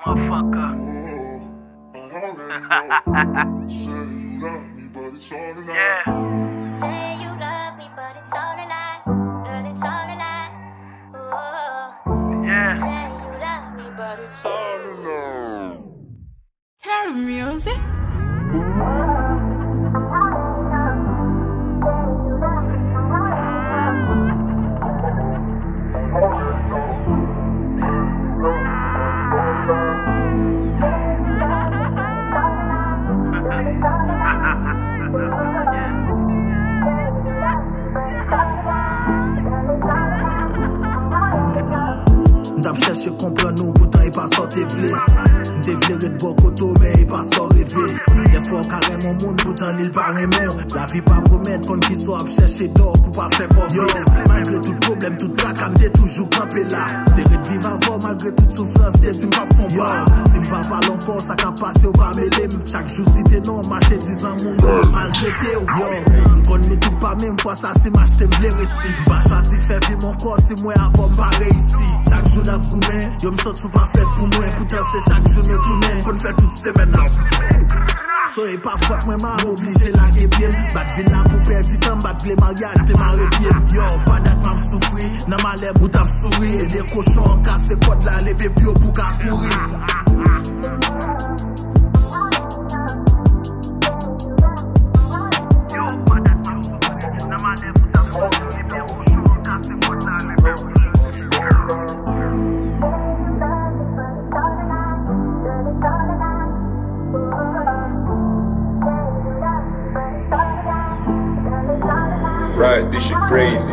motherfucker. Yeah. Say you love me, but it's all a lie. Girl, it's all a lie. Oh. Yeah. Say you love me, but it's all a lie. Carry music. M'dap chercher comprendre nous, pourtant il pas sorti vle. M'te vle de bon koto, mais il pas sort rêver. Des fois carrément monde, pourtant il pas remon. La vie pas promettre qu'on qui soit chercher d'or pour pas faire comme yo. Malgré tout problème, tout tracas, m'te toujours campé là. T'es de vivre avant, malgré toute souffrance, t'es si m'pas fond pas. Si m'pas parle encore, ça qu'a passé au pas mêlé. Chaque jour si t'es non, marché 10 ans mon gars, malgré t'es yo. M'conne tout pas même fois ça si m'achete m'blé réussi. M'pas choisi faire vivre mon corps si moi avant m'paré ici. Chaque jour n'a goumé, yo m'sent sou pas fait pour moi. Pourtant c'est chaque jour nous tourner, qu'on fait toute semaine là. Soyez pas faute, moi m'a obligé la guébien. Bat vin là pour perdre du temps, bat vle mariage, t'es marré bien. Yo, pas date m'a souffri, n'a ma lèvre ou t'as souri. Et des cochons cassé code là, levé bio pour qu'à courir. Right, this shit crazy.